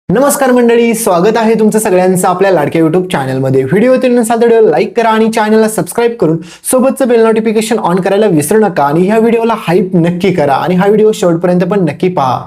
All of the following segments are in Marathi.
नमस्कार मंडळी, स्वागत आहे तुमचं सगळ्यांचं आपल्या लाडक्या युट्यूब चॅनलमध्ये. व्हिडिओ नसाल तर व्हिडिओ लाईक करा आणि चॅनलला सबस्क्राईब करून सोबतचं बेल नोटिफिकेशन ऑन करायला विसरू नका आणि ह्या व्हिडिओला हाईप नक्की करा आणि हा व्हिडिओ शेवटपर्यंत पण नक्की पहा.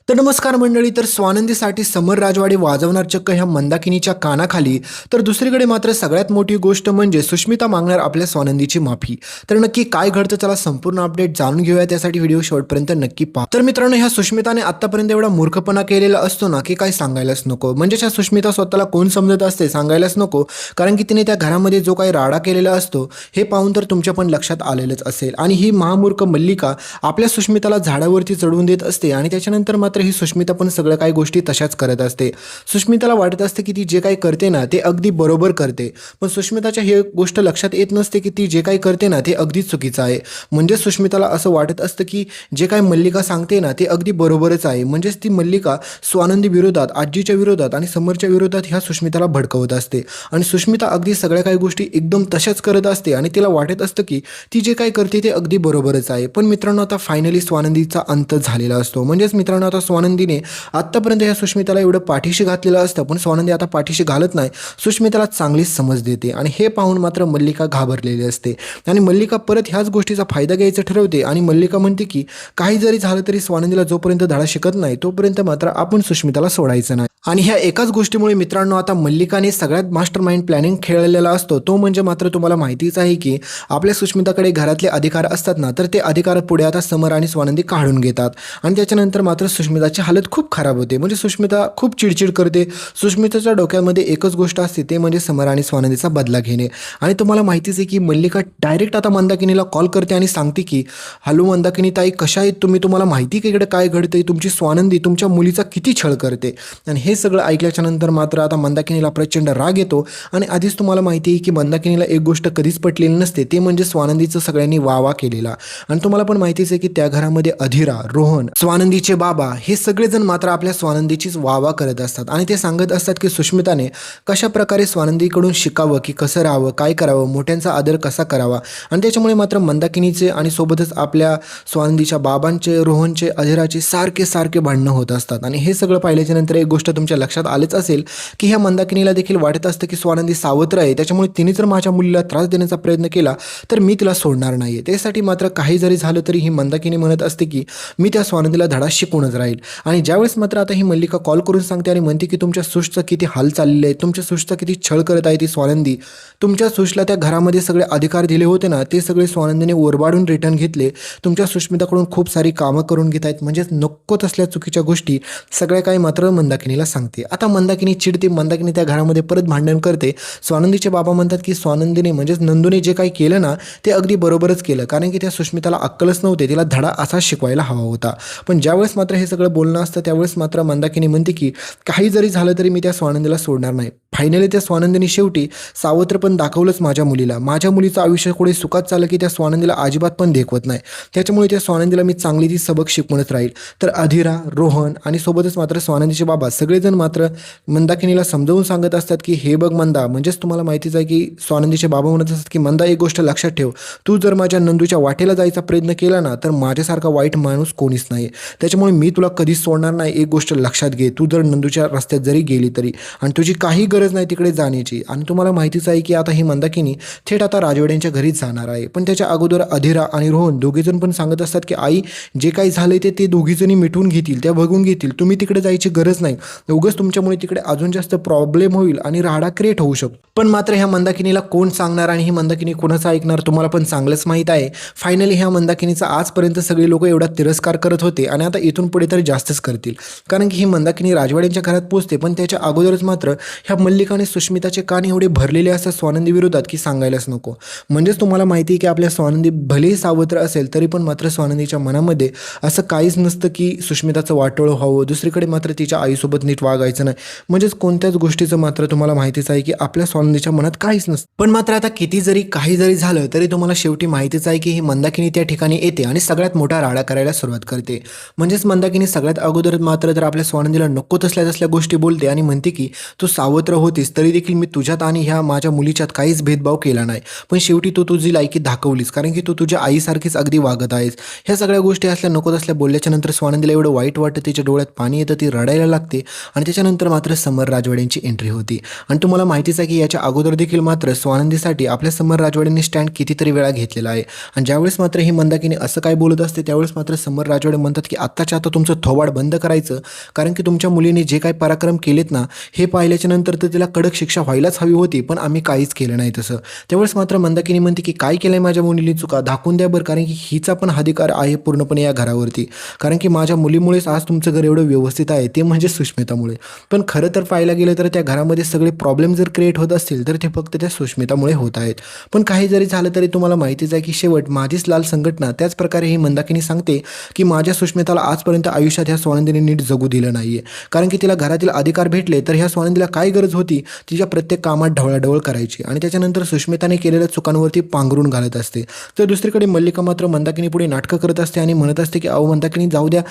तर नमस्कार मंडळी, तर स्वानंदीसाठी समर राजवाडे वाजवणार चक्क ह्या मंदाकिनीच्या कानाखाली. तर दुसरीकडे मात्र सगळ्यात मोठी गोष्ट म्हणजे सुष्मिता मागणार आपल्या स्वानंदीची माफी. तर नक्की काय घडतं चला संपूर्ण अपडेट जाणून घेऊया, त्यासाठी व्हिडिओ शेवटपर्यंत नक्की पहा. तर मित्रांनो, ह्या सुष्मिताने आतापर्यंत एवढा मूर्खपणा केलेला असतो ना की काय सांगायलाच नको. म्हणजे ह्या सुष्मिता स्वतःला कोण समजत असते सांगायलाच नको, कारण की तिने त्या घरामध्ये जो काही राडा केलेला असतो हे पाहून तर तुमच्या पण लक्षात आलेलंच असेल. आणि ही महामूर्ख मल्लिका आपल्या सुष्मिताला झाडावरती चढवून देत असते आणि त्याच्यानंतर मात्र ही सुष्मिता पण सगळ्या काही गोष्टी तशाच करत असते. सुष्मिताला वाटत असते की ती जे काही करते ना ते अगदी बरोबर करते, पण सुष्मिताच्या ही गोष्ट लक्षात येत नसते की ती जे काही करते ना ते अगदी चुकीचं आहे. म्हणजे सुष्मिताला असं वाटत असतं की जे काही मल्लिका सांगते ना ते अगदी बरोबरच आहे. म्हणजेच ती मल्लिका स्वानंदी विरोधात, आजीच्या विरोधात आणि समरच्या विरोधात ह्या सुष्मिताला भडकवत असते आणि सुष्मिता अगदी सगळ्या काही गोष्टी एकदम तशाच करत असते आणि तिला वाटत असतं की ती जे काही करते ते अगदी बरोबरच आहे. पण मित्रांनो, आता फायनली स्वानंदीचा अंत झालेला असतो. म्हणजेच मित्रांनो, आता स्वानंदीने आत्तापर्यंत ह्या सुष्मिताला एवढं पाठीशी घातलेलं असतं, पण स्वानंदी आता पाठीशी घालत नाही, सुष्मिताला चांगलीच समज देते आणि हे पाहून मात्र मल्लिका घाबरलेली असते आणि मल्लिका परत ह्याच गोष्टीचा फायदा घ्यायचा ठरवते आणि मल्लिका म्हणते की काही जरी झालं तरी स्वानंदीला जोपर्यंत धडा शिकत नाही तोपर्यंत मात्र आपण सुष्मिताला सोडायचं नाही. आणि ह्या एकाच गोष्टीमुळे मित्रांनो आता मल्लिकाने सगळ्यात मास्टर माइंड प्लॅनिंग खेळलेला असतो. तो म्हणजे मात्र तुम्हाला माहितीच आहे की आपल्या सुष्मिताकडे घरातले अधिकार असतात ना, तर ते अधिकार पुढे आता समर आणि स्वानंदी काढून घेतात आणि त्याच्यानंतर मात्र सुष्मिताची हालत खूप खराब होते. म्हणजे सुष्मिता खूप चिडचिड करते. सुष्मिताच्या डोक्यामध्ये एकच गोष्ट असते, ते म्हणजे समर आणि स्वानंदीचा बदला घेणे. आणि तुम्हाला माहितीच आहे की मल्लिका डायरेक्ट आता मंदाकिनीला कॉल करते आणि सांगते की हॅलो मंदाकिनी ताई, कशा आहेत तुम्ही? तुम्हाला माहिती की इकडे काय घडतंय? तुमची स्वानंदी तुमच्या मुलीचा किती छळ करते. आणि हे सगळं ऐकल्याच्या नंतर मात्र आता मंदाकिनीला प्रचंड राग येतो आणि आधीच तुम्हाला माहिती आहे की मंदाकिनीला एक गोष्ट कधीच पटलेली नसते, ते म्हणजे स्वानंदीचं सगळ्यांनी वावा केलेला. आणि तुम्हाला पण माहितीच आहे की त्या घरामध्ये अधिरा, रोहन, स्वानंदीचे बाबा हे सगळेजण मात्र आपल्या स्वानंदीचीच वावा करत असतात आणि ते सांगत असतात की सुष्मिताने कशा प्रकारे स्वानंदीकडून शिकावं की कसं राहावं, काय करावं, मोठ्यांचा आदर कसा करावा. आणि त्याच्यामुळे मात्र मंदाकिनीचे आणि सोबतच आपल्या स्वानंदीच्या बाबांचे, रोहनचे, अधिराचे सारखे भांडणं होत असतात. आणि हे सगळं पाहिल्याच्या नंतर एक गोष्ट तुमच्या लक्षात आलेच असेल की ह्या मंदाकिनीला देखील वाटत असतं की स्वानंदी सावत्र आहे, त्याच्यामुळे तिने जर माझ्या मुलीला त्रास देण्याचा प्रयत्न केला तर मी तिला सोडणार नाही. त्यासाठी मात्र काही जरी झालं तरी ही मंदाकिनी म्हणत असते की मी त्या स्वानंदीला धडा शिकवूनच राहील. आणि ज्यावेळेस मात्र आता ही मल्लिका कॉल करून सांगते आणि म्हणते की तुमच्या सुशचा किती हाल चाललेले आहे, तुमच्या सुशचा किती छळ करत आहे ती स्वानंदी, तुमच्या सुशला त्या घरामध्ये सगळे अधिकार दिले होते ना ते सगळे स्वानंदीने ओरबाडून रिटर्न घेतले, तुमच्या सुष्मिताकडून खूप सारी कामं करून घेत आहेत, म्हणजेच नकोत असल्या चुकीच्या गोष्टी सगळ्या काही मात्र मंदाकिनीला सांगते. आता मंदाकिनी चिडते, मंदाकिनी त्या घरामध्ये परत भांडण करते. स्वानंदीचे बाबा म्हणतात की स्वानंदीने म्हणजेच नंदूने जे काही केलं ना ते अगदी बरोबरच केलं, कारण की त्या सुष्मिताला अक्कलच नव्हते, तिला धडा असा शिकवायला हवा होता. पण ज्यावेळेस मात्र हे सगळं बोलणं असतं त्यावेळेस मात्र मंदाकिनी म्हणते की काही जरी झालं तरी मी त्या स्वानंदीला सोडणार नाही. फायनली त्या स्वानंदीने शेवटी सावत्र पण दाखवलंच माझ्या मुलीला. माझ्या मुलीचं आयुष्य पुढे सुखात चाललं की त्या स्वानंदीला अजिबात पण देखवत नाही, त्याच्यामुळे त्या स्वानंदीला मी चांगली ती सबक शिकवणच राहील. तर अधिरा, रोहन आणि सोबतच मात्र स्वानंदीचे बाबा सगळेजण मात्र मंदाकिनीला समजावून सांगत असतात की हे बघ मंदा, म्हणजेच तुम्हाला माहितीच आहे की स्वानंदीचे बाबा म्हणत असतात की मंदा, एक गोष्ट लक्षात ठेव, तू जर माझ्या नंदूच्या वाटेला जायचा प्रयत्न केला ना तर माझ्यासारखा वाईट माणूस कोणीच नाही, त्याच्यामुळे मी तुला कधीच सोडणार नाही. एक गोष्ट लक्षात घे, तू जर नंदूच्या रस्त्यात जरी गेली तरी आणि तुझी काही गरज नाही तिकडे जाण्याची. आणि तुम्हाला माहितीच आहे की आता ही मंदाकिनी थेट आता राजवाड्यांच्या घरीच जाणार आहे. पण त्याच्या अगोदर अधिरा आणि रोहन दोघेजण पण सांगत असतात की आई, जे काही झालंय ते दोघीजणी मिटवून घेतील, त्या बघून घेतील, तुम्ही तिकडे जायची गरज नाही, उगाच तुमच्यामुळे तिकडे अजून जास्त प्रॉब्लेम होईल आणि राडा क्रिएट होऊ शकतो. पण मात्र ह्या मंदाकिनीला कोण सांगणार आणि ही मंदाकिनी कोणाचं ऐकणार तुम्हाला पण चांगलंच माहीत आहे. फायनली ह्या मंदाकिनीचा आजपर्यंत सगळे लोक एवढा तिरस्कार करत होते आणि आता इथून पुढे तर जास्तच करतील, कारण की ही मंदाकिनी राजवाड्यांच्या घरात पोहोचते. पण त्याच्या अगोदरच मात्र ह्या मल्लिका आणि सुष्मिताचे कान एवढे भरलेले असतात स्वानंदी विरोधात की सांगायलाच नको. म्हणजेच तुम्हाला माहिती आहे की आपल्या स्वानंदी भलेही सावत्र असेल तरी पण मात्र स्वानंदीच्या मनामध्ये असं काहीच नसतं की सुष्मिताचं वाटोळं व्हावं, दुसरीकडे मात्र तिच्या आईसोबत नीट वागायचं नाही. म्हणजेच कोणत्याच गोष्टीचं मात्र तुम्हाला माहितीच आहे की आपल्या स्वानंदीच्या मनात काहीच नसतं. पण मात्र आता किती जरी काही जरी झालं तरी तुम्हाला शेवटी माहितीच आहे की ही मंदाकिनी त्या ठिकाणी येते आणि सगळ्यात मोठा राडा करायला सुरुवात करते. म्हणजेच मंदाकिनी सगळ्यात अगोदर मात्र तर आपल्या स्वानंदीला नको तसल्या गोष्टी बोलते आणि म्हणते की तू सावत्र होतीस तरी देखील मी तुझ्यात आणि ह्या माझ्या मुलीच्यात काहीच भेदभाव केला नाही, पण शेवटी तू तुझी लायकी दाखवलीस, कारण की तू तुझ्या आईसारखीच अगदी वागत आहेस. ह्या सगळ्या गोष्टी असल्या नको तसल्या बोलल्याच्या नंतर स्वानंदीला एवढं वाईट वाटतं, तिच्या डोळ्यात पाणी येतं, ती रडायला लागते आणि त्याच्यानंतर मात्र समर राजवाड्यांची एंट्री होती. आणि तुम्हाला माहितीच आहे की याच्या अगोदर देखील मात्र स्वानंदीसाठी आपल्या समर राजवाड्यांनी स्टँड कितीतरी वेळा घेतलेला आहे. आणि ज्यावेळेस मात्र ही मंदाकिनी असं काय बोलत असते त्यावेळेस मात्र समर राजवाडे म्हणतात की आत्ताच्या आता तुमचं थोबाड बंद करायचं, कारण की तुमच्या मुलीने जे काही पराक्रम केलेत ना हे पाहिल्याच्या नंतर तर तिला कडक शिक्षा व्हायलाच हवी होती, पण आम्ही काहीच केलं नाही तसं. त्यावेळेस मात्र मंदाकिनी म्हणते की काय केलंय माझ्या मुलीने चुका दाखवून द्या बरं, कारण की हिचा पण अधिकार आहे पूर्णपणे या घरावरती, कारण की माझ्या मुलीमुळेच आज तुमचं घर एवढं व्यवस्थित आहे, ते म्हणजे सुष्मितामुळे. पण खरं तर पाहायला गेलं तर त्या घरामध्ये सगळे प्रॉब्लेम जर क्रिएट होत असतील तर ते फक्त त्या सुष्मितामुळे होत आहेत. पण काही जरी झालं तरी तुम्हाला माहितीच आहे की शेवट माझीच लाल संघटना. त्याच प्रकारे ही मंदाकिनी सांगते की माझ्या सुष्मिताला आजपर्यंत आयुष्यात ह्या स्वानंदीने नीट जगू दिलं नाहीये, कारण की तिला घरातील अधिकार भेटले तर ह्या स्वानंदीला काय गरज होती तिच्या प्रत्येक कामात ढवळाढवळ करायची. आणि त्याच्यानंतर सुष्मिताने केलेल्या चुकांवरती पांघरून घालत असते. तर दुसरीकडे मल्लिका मात्र मंदाकिनी पुढे नाटकं करत असते आणि म्हणत असते की अहो मंदाकिनी जाऊ द्या,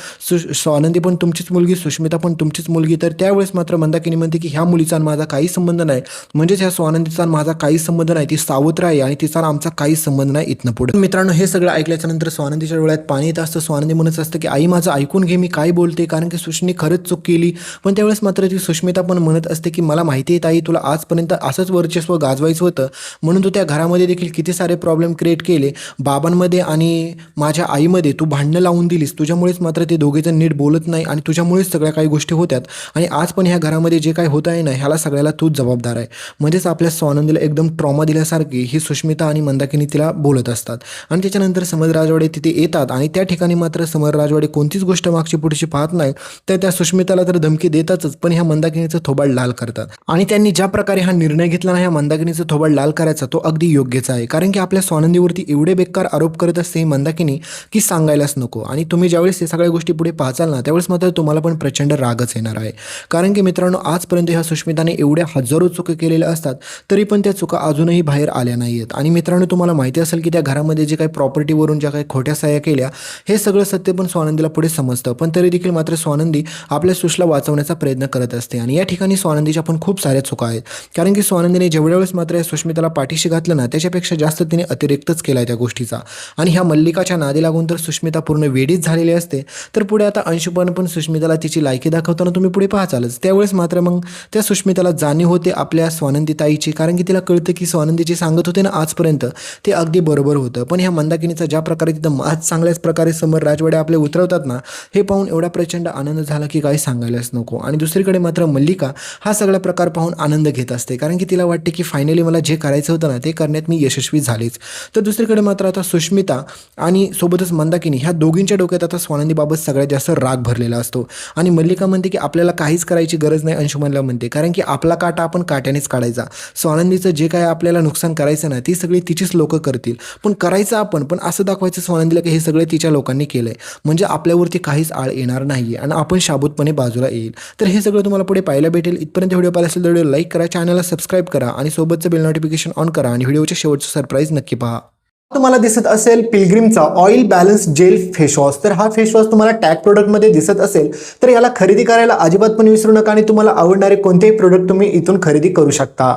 स्वानंदी पण तुमचीच मुलगी, सुष्मिता पण तुमचीच मुलगी. तर त्यावेळेस मात्र मंदाकिनी म्हणते की ह्या मुलीचा आणि माझा काही संबंध नाही, म्हणजेच ह्या स्वानंदीचा आणि माझा काही संबंध नाही, ती सावत्र आहे आणि तिचा आमचा काही संबंध नाही इथनं पुढे. मित्रांनो, हे सगळं ऐकल्याच्या नंतर स्वानंदीच्या डोळ्यात पाणी येत असतं. स्वानंदी म्हणत असतं की आई माझं ऐकून घे, मी काय बोलते, कारण की सुष्मीने खरंच चूक केली. पण त्यावेळेस मात्र ती सुष्मिता पण म्हणत असते की मला माहिती आहे ताई, तुला आजपर्यंत असंच वर्चस्व गाजवायचं होतं, म्हणून तू त्या घरामध्ये देखील किती सारे प्रॉब्लेम क्रिएट केले. बाबांमध्ये आणि माझ्या आईमध्ये तू भांडणं लावून दिलीस, तुझ्यामुळेच मात्र ते दोघेजण नीट बोलत नाही आणि तुझ्यामुळेच सगळ्या काही गोष्टी होत्यात. आणि आज पण ह्या घरामध्ये जे काही होत आहे ना ह्याला सगळ्याला तूच जबाबदार आहे. म्हणजेच आपल्या स्वानंदीला एकदम ट्रॉमा दिल्यासारखी ही सुष्मिता आणि मंदाकिनी तिला बोलत असतात. आणि त्याच्यानंतर समर राजवाडे तिथे येतात आणि त्या ठिकाणी मात्र समर राजवाडे कोणतीच गोष्ट मागची पुढची पाहत नाही, तर त्या सुष्मिताला तर धमकी देतातच, पण ह्या मंदाकिनीचं थोबाड लाल करतात. आणि त्यांनी ज्या प्रकारे हा निर्णय घेतला ना ह्या मंदाकिनीचं थोबाड लाल करायचा, तो अगदी योग्यच आहे, कारण की आपल्या स्वानंदीवरती एवढे बेकार आरोप करत असते ही मंदाकिनी की सांगायलाच नको. आणि तुम्ही ज्यावेळेस हे सगळ्या गोष्टी पुढे पाहचाल ना त्यावेळेस मात्र तुम्हाला पण प्रचंड रागच येणार आहे. कारण की मित्रांनो, आजपर्यंत ह्या सुष्मिताने एवढ्या हजारो चुका केलेल्या असतात तरी पण त्या चुका अजूनही बाहेर आल्या नाही आहेत. आणि मित्रांनो, तुम्हाला माहिती असेल की त्या घरामध्ये जे काही प्रॉपर्टीवरून ज्या काही खोट्या सह्या केल्या हे सगळं सत्य पण स्वानंदीला पुढे समजतं, पण तरी देखील मात्र स्वानंदी आपल्या सुशला वाचवण्याचा प्रयत्न करत असते. आणि या ठिकाणी स्वानंदीच्या पण खूप साऱ्या चुका आहेत, कारण की स्वानंदीने जेवढ्या वेळेस मात्र या सुष्मिताला पाठीशी घातलं ना त्याच्यापेक्षा जास्त तिने अतिरिक्तच केला आहे त्या गोष्टीचा. आणि ह्या मल्लिकाच्या नादी लागून तर सुष्मिता पूर्ण वेडीच झालेली असते. तर पुढे आता अंशुपण पण सुष्मिताला तिची लायकी दाखवताना तुम्ही पुढे पाहाचालच. त्यावेळेस मात्र मग त्या सुष्मिताला जाणीव होते आपल्या स्वानंदी ताईची, कारण की तिला कळतं की स्वानंदी जे सांगत होते ना आजपर्यंत ते अगदी बरोबर होतं. पण ह्या मंदाकिनीचा ज्या प्रकारे तिथं आज चांगल्याच प्रकारे समर राजवाडे आपले उतरवतात ना हे पाहून एवढा प्रचंड आनंद झाला की काही सांगायलाच नको. आणि दुसरीकडे मात्र मल्लिका हा सगळा प्रकार पाहून आनंद घेत असते, कारण की तिला वाटते की फायनली मला जे करायचं होतं ना ते करण्यात मी यशस्वी झालेच. तर दुसरीकडे मात्र आता सुष्मिता आणि सोबतच मंदाकिनी ह्या दोघींच्या डोक्यात आता स्वानंदीबाबत सगळ्यात जास्त राग भरलेला असतो. आणि मल्लिका म्हणते की आपल्याला काहीच करायची गरज नाही, अंशुमनला म्हणते, कारण की आपला काटा आपण काट्यानेच काढायचा. स्वानंदीचं जे काय आपल्याला नुकसान करायचं ना ती सगळी तिचीच लोकं करतील, पण करायचं आपण, पण असं दाखवायचं स्वानंदीला की हे सगळे तिच्या लोकांनी केलंय, म्हणजे आपल्यावरती काहीच आळ येणार नाही आणि आपण शाबूतपणे बाजूला येईल. तर हे सगळं तुम्हाला पुढे पाहायला भेटेल. इथपर्यंत व्हिडिओ पाहिला असेल तर व्हिडिओ लाईक करा, चॅनलला सबस्क्राईब करा आणि सोबतचं बेल नोटिफिकेशन ऑन करा आणि व्हिडिओच्या शेवटचं सरप्राईज नक्की पहा. तुम्हाला दिसत असेल पिलग्रिमचा ऑइल बॅलन्स जेल फेसवॉश. तर हा फेसवॉश तुम्हाला टॅग प्रोडक्टमध्ये दिसत असेल तर याला खरेदी करायला अजिबात पण विसरू नका आणि तुम्हाला आवडणारे कोणतेही प्रोडक्ट तुम्ही इथून खरेदी करू शकता.